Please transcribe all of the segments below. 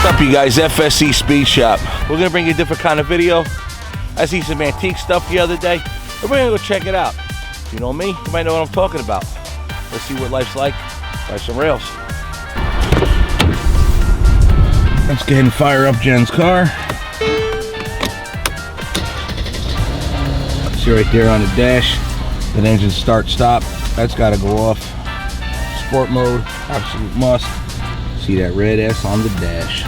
up, you guys? FSC Speed Shop. We're gonna bring you a different kind of video. I see some antique stuff the other day. We're gonna go check it out. If you know me, you might know what I'm talking about. Let's see what life's like. Try some rails. Let's go ahead and fire up Jen's car. See right there on the dash, that engine start stop. That's got to go off. Sport mode, absolute must. See that red S on the dash.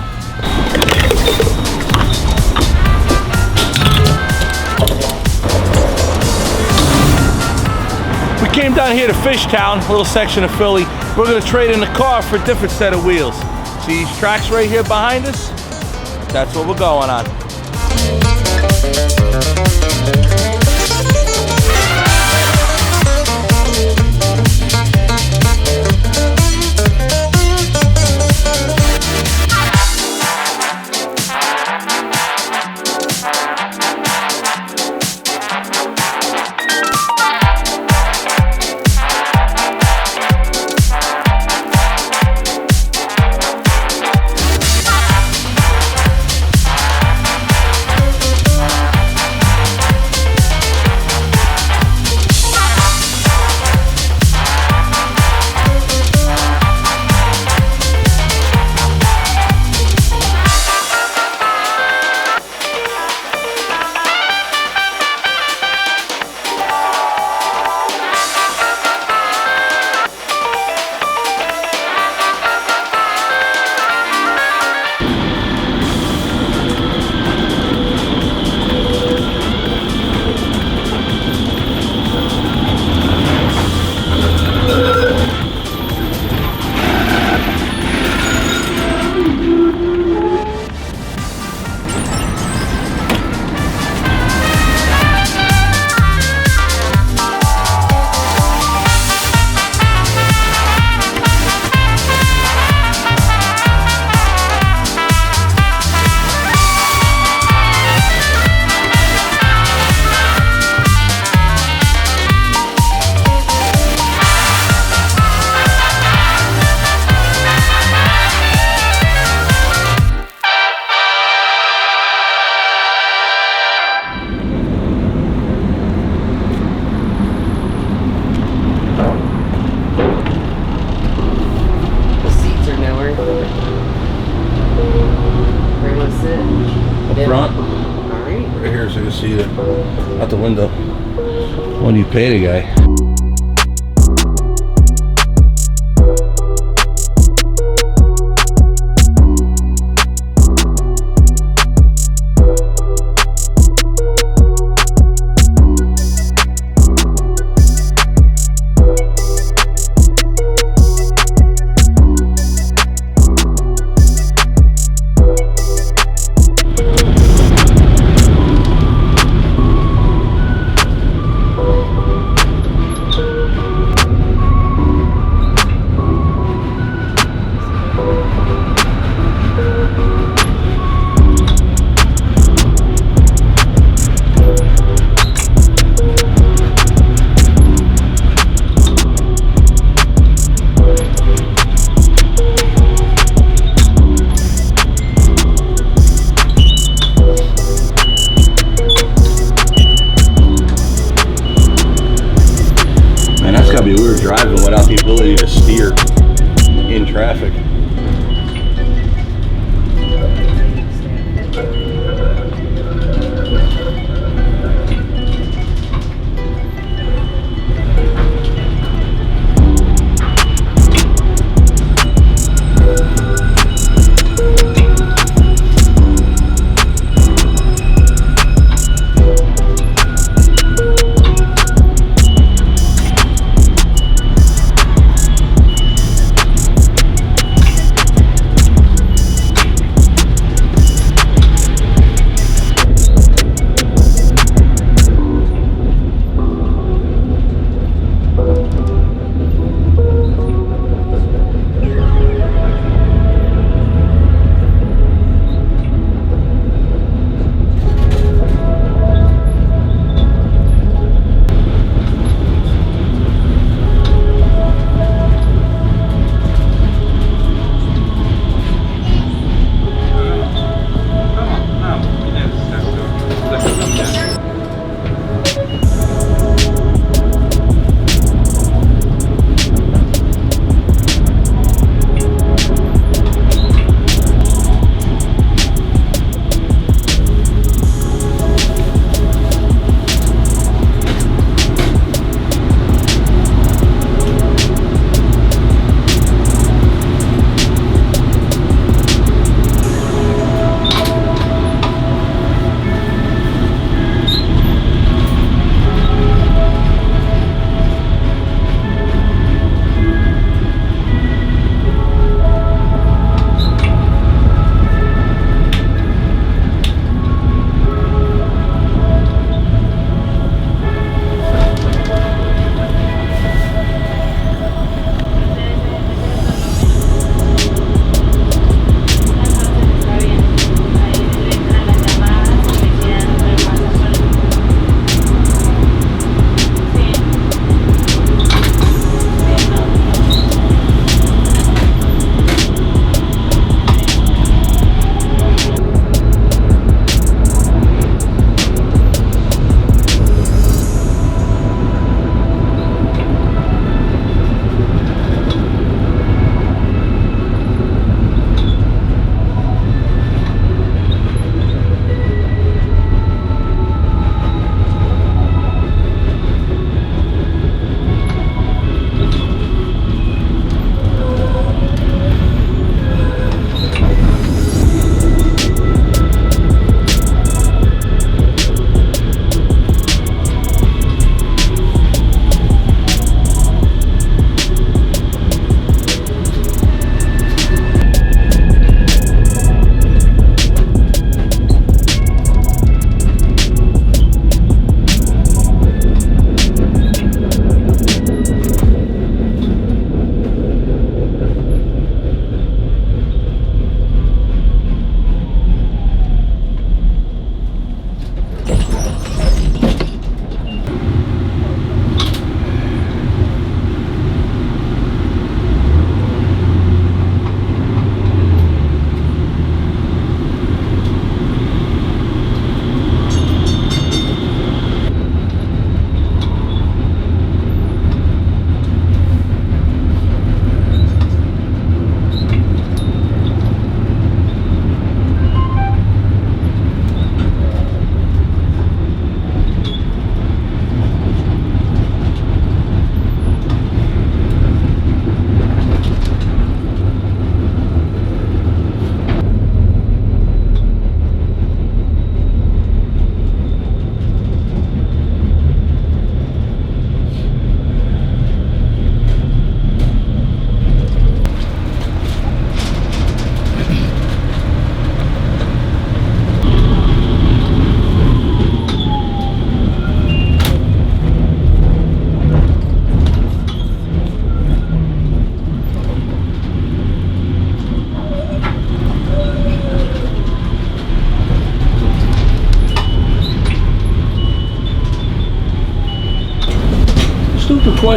We came down here to Fishtown, a little section of Philly. We're going to trade in the car for a different set of wheels. See these tracks right here behind us? That's what we're going on. Out the window. What do you pay the guy? We were driving without the ability to steer in traffic.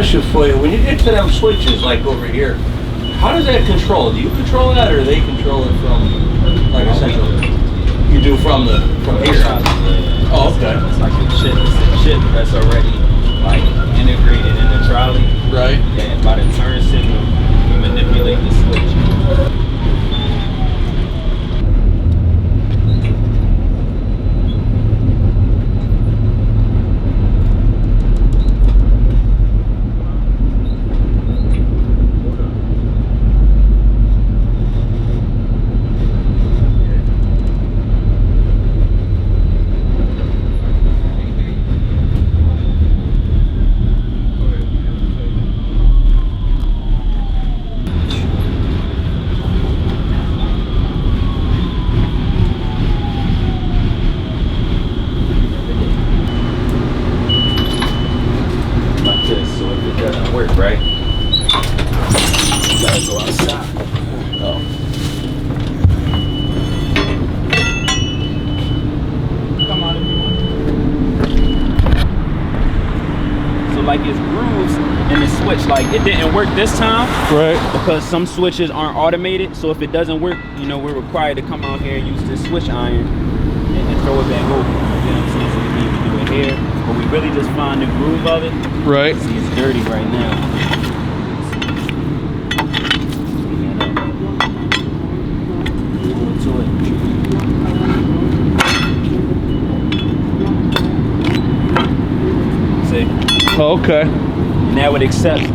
question for you. When you get to them switches, like over here, how does that control? Do you control that, or do they control it from, like, a central? You do from here. Oh, okay. It's like a chip that's already like integrated in the trolley. Right. And by the turn signal, you manipulate the switch. Like it didn't work this time, right? Because some switches aren't automated. So if it doesn't work, you know, we're required to come out here and use this switch iron and throw it back over. You know what I'm saying? So we can even do it here, but we really just find the groove of it. Right. See, it's dirty right now. See? Oh, okay. Now it accepts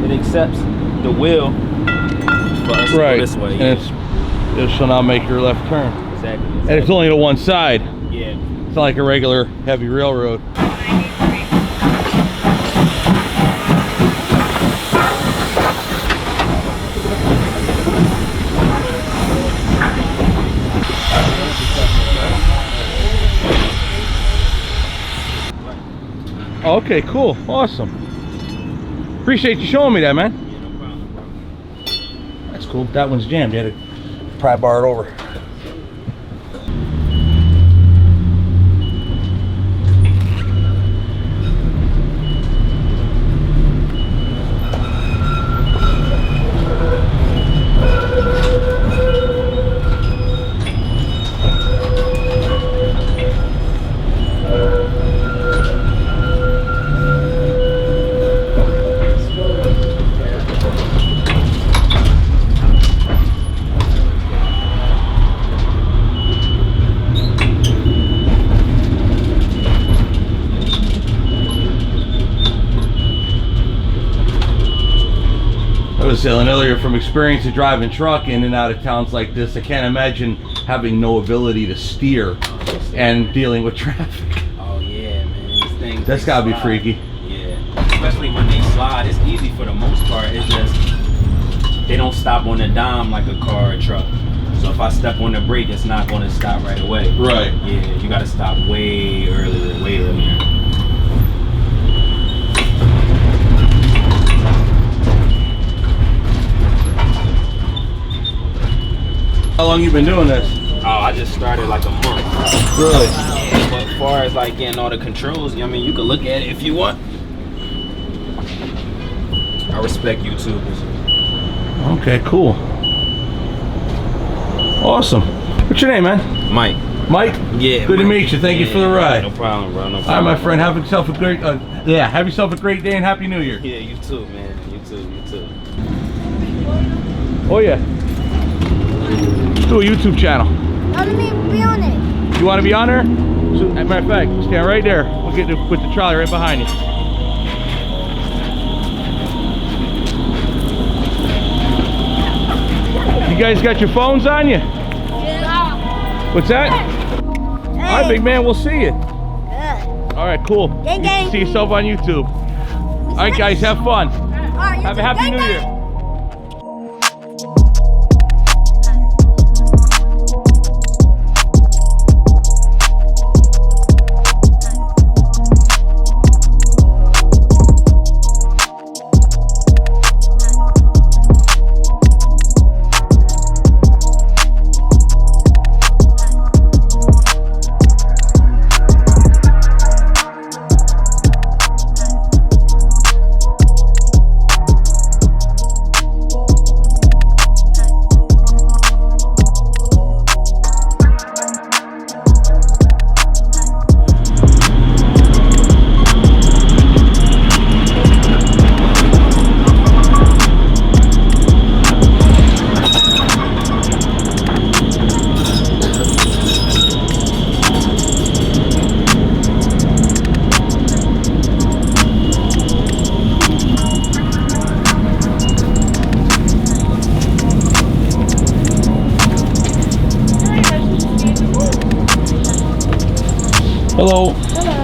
the wheel for us to go this way. And this will now make your left turn. Exactly. And it's only to one side. Yeah. It's not like a regular heavy railroad. Okay, cool. Awesome. Appreciate you showing me that, man. Yeah, no problem, bro. That's cool. That one's jammed. You had to pry bar it over. I was saying earlier, from experience of driving truck in and out of towns like this, I can't imagine having no ability to steer and dealing with traffic. Oh yeah, man. These things, that's gotta be freaky. Yeah, especially when they slide. It's easy for the most part. It's just they don't stop on a dime like a car or truck. So if I step on the brake, it's not going to stop right away. Right. Yeah, you got to stop way earlier, way earlier. How long you been doing this? Oh, I just started like a month. Really? Yeah, but as far as like getting all the controls, I mean, you can look at it if you want. I respect YouTubers. Okay, cool. Awesome. What's your name, man? Mike. Mike? Yeah. Good to meet you. Thank you for the ride. No problem, bro. No problem. All right, my friend. Have yourself a great, have yourself a great day and Happy New Year. Yeah, you too, man. You too. You too. Oh yeah. Do a YouTube channel. Let me be on it. You want to be on there? So, as a matter of fact, stand right there. We'll get with the trolley right behind you. You guys got your phones on you? Yeah. What's that? Hey. All right, big man. We'll see you. Good. All right, cool. Gang, gang. See yourself on YouTube. All right, guys. Have fun. Have a Happy New Year. Hello. Hello.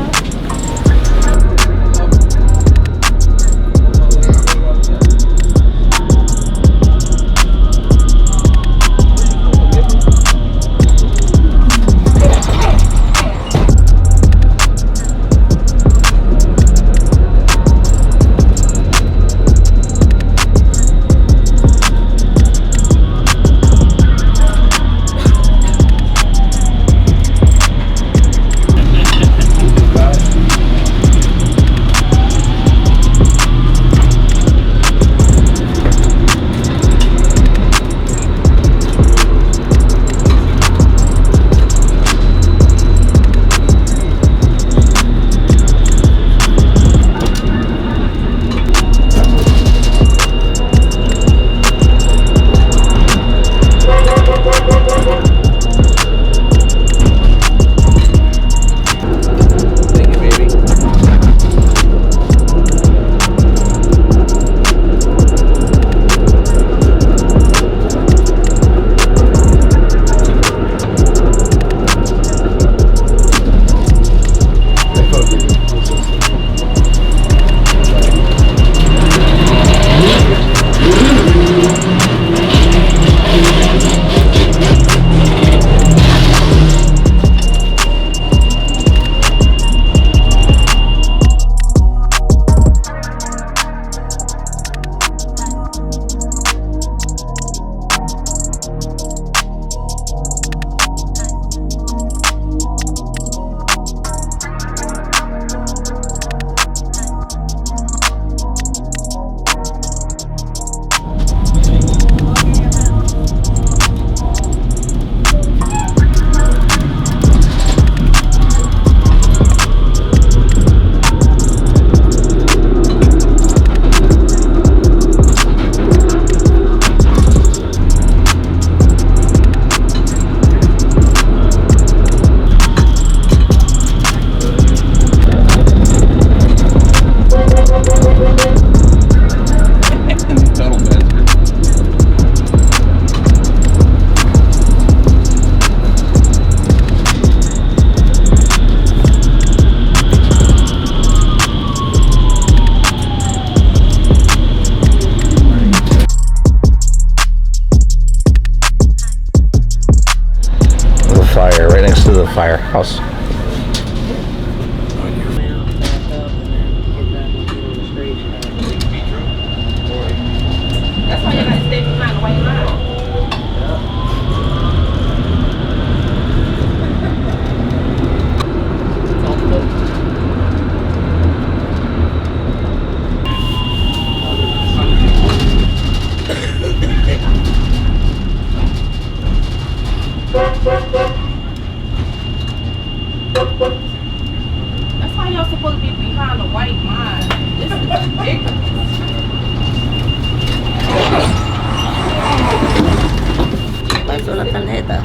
Firehouse. That's why you gotta stay behind the white line. That's why y'all supposed to be behind the white line. This is ridiculous. Pasó la tarjeta.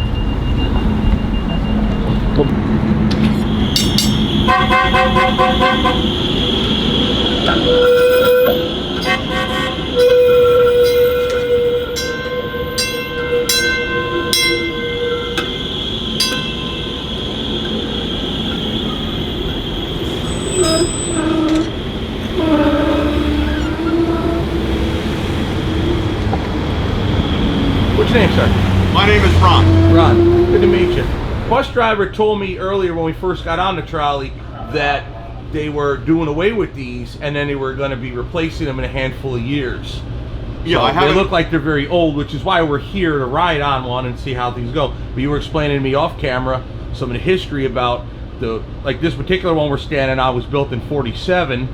What's your name, sir? My name is Ron. Ron. Good to meet you. Bus driver told me earlier when we first got on the trolley that they were doing away with these and then they were going to be replacing them in a handful of years. Yeah, So they look like they're very old, which is why we're here to ride on one and see how things go. But you were explaining to me off camera some of the history about like this particular one we're standing on was built in '47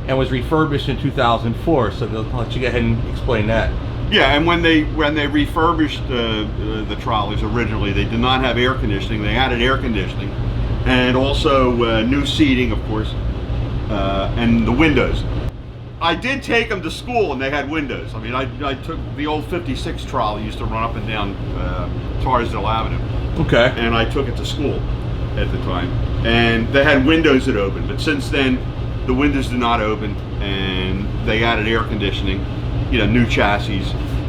and was refurbished in 2004. So I'll let you go ahead and explain that. Yeah, and when they refurbished the trolleys originally, they did not have air conditioning. They added air conditioning, and also new seating, of course, and the windows. I did take them to school, and they had windows. I mean, I took the old '56 trolley, used to run up and down Tarsdale Avenue. Okay. And I took it to school at the time, and they had windows that opened. But since then, the windows did not open, and they added air conditioning. You know, new chassis,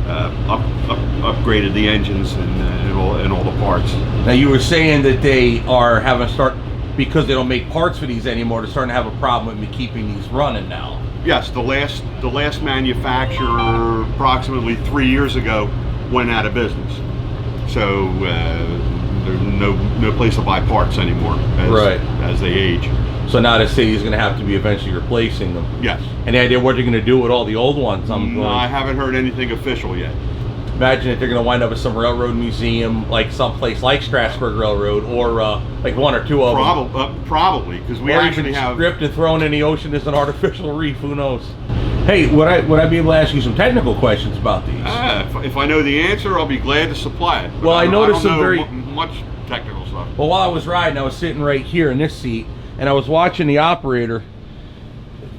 upgraded the engines and all the parts. Now you were saying that they are having to start because they don't make parts for these anymore, they're starting to have a problem with me keeping these running now. Yes, the last manufacturer approximately 3 years ago went out of business. So there's no place to buy parts anymore as they age. So now the city's going to have to be eventually replacing them. Yes. Any idea what they're going to do with all the old ones? No, I haven't heard anything official yet. Imagine if they're going to wind up at some railroad museum, like someplace like Strasburg Railroad, or like one or two of them. Probably, because we actually have stripped and thrown in the ocean as an artificial reef. Who knows? Hey, would I be able to ask you some technical questions about these? If I know the answer, I'll be glad to supply it. Well, I noticed some very much technical stuff. Well, while I was riding, I was sitting right here in this seat, and I was watching the operator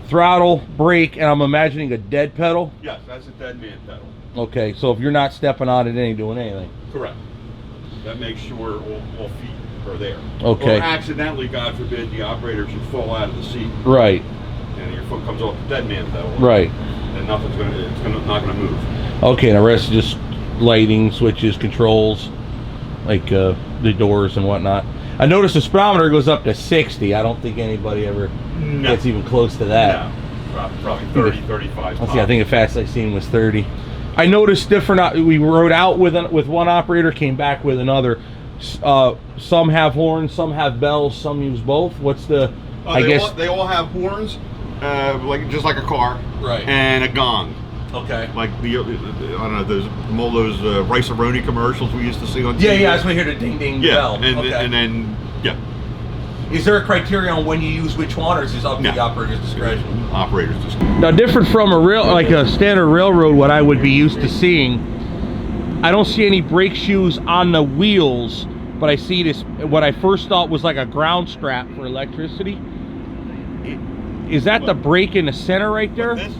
throttle, brake, and I'm imagining a dead pedal. Yes, that's a dead man pedal. Okay, so if you're not stepping on it, it ain't doing anything. Correct. That makes sure all feet are there. Okay. Or accidentally, God forbid, the operator should fall out of the seat. Right. And your foot comes off the dead man pedal. Right. And not gonna move. Okay, and the rest is just lighting, switches, controls, like the doors and whatnot. I noticed the speedometer goes up to 60. I don't think anybody ever gets even close to that. No, probably 30, 35. Let's see, I think the fastest I seen was 30. I noticed different. We rode out with one operator, came back with another. Some have horns, some have bells, some use both. What's the? I guess they all have horns, just like a car, right? And a gong. Okay. Like I don't know, those Rice-A-Roni commercials we used to see on TV. Yeah, I just want to hear the ding ding bell. And then Is there a criteria on when you use which one, or is this up to the operator's discretion? Operator's discretion. Now, different from a standard railroad, what I would be used to seeing, I don't see any brake shoes on the wheels, but I see this. What I first thought was like a ground strap for electricity. Is that the brake in the center right there? This?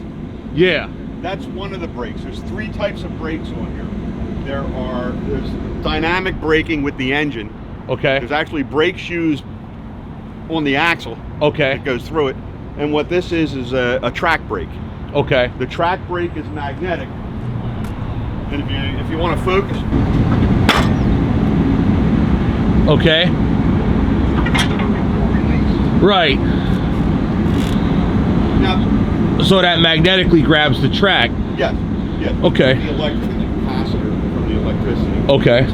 Yeah. That's one of the brakes. There's 3 types of brakes on here. There's dynamic braking with the engine. Okay. There's actually brake shoes on the axle. Okay. That goes through it. And what this is a track brake. Okay. The track brake is magnetic. And if you want to focus. Okay. Right. Now, so that magnetically grabs the track. Yes. Yes. Okay. The capacitor from the electricity. Okay.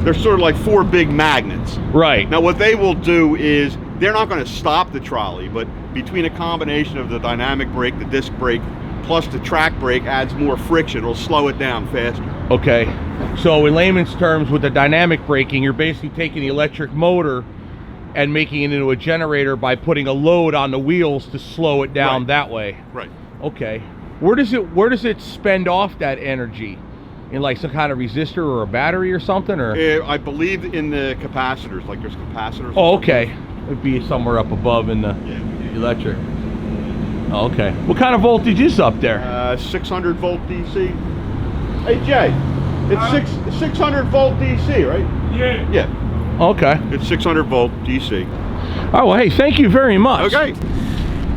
They're sort of like 4 big magnets. Right. Now what they will do is they're not going to stop the trolley, but between a combination of the dynamic brake, the disc brake, plus the track brake adds more friction. It'll slow it down faster. Okay. So in layman's terms, with the dynamic braking, you're basically taking the electric motor and making it into a generator by putting a load on the wheels to slow it down that way. Right. Okay. Where does it spend off that energy? In like some kind of resistor or a battery or something, or? I believe in the capacitors. Like there's capacitors. Oh, okay. It'd be somewhere up above in the electric. Oh, okay. What kind of voltage is up there? 600 volt DC. Hey Jay, it's 600 volt DC, right? Yeah. Yeah. Okay. It's 600 volt DC. Oh, well, hey, thank you very much. Okay.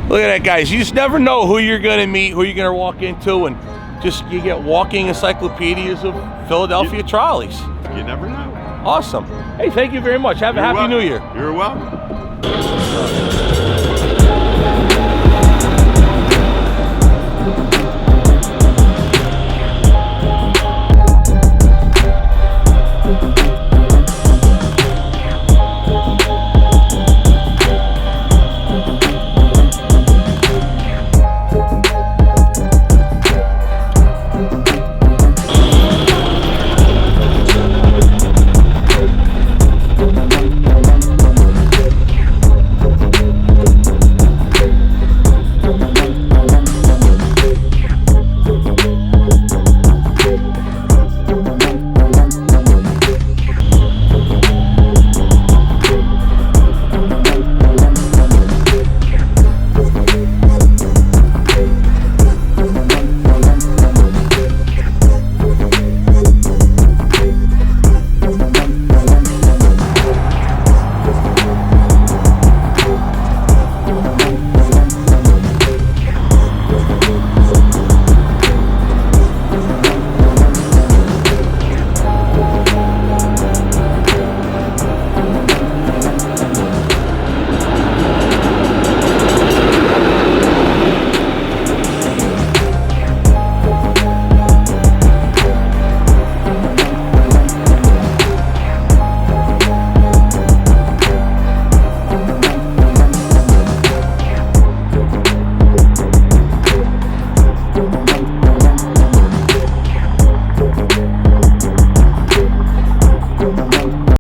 Look at that, guys. You just never know who you're going to meet, who you're going to walk into, and you get walking encyclopedias of Philadelphia trolleys. You never know. Awesome. Hey, thank you very much. Have a happy New Year. You're welcome.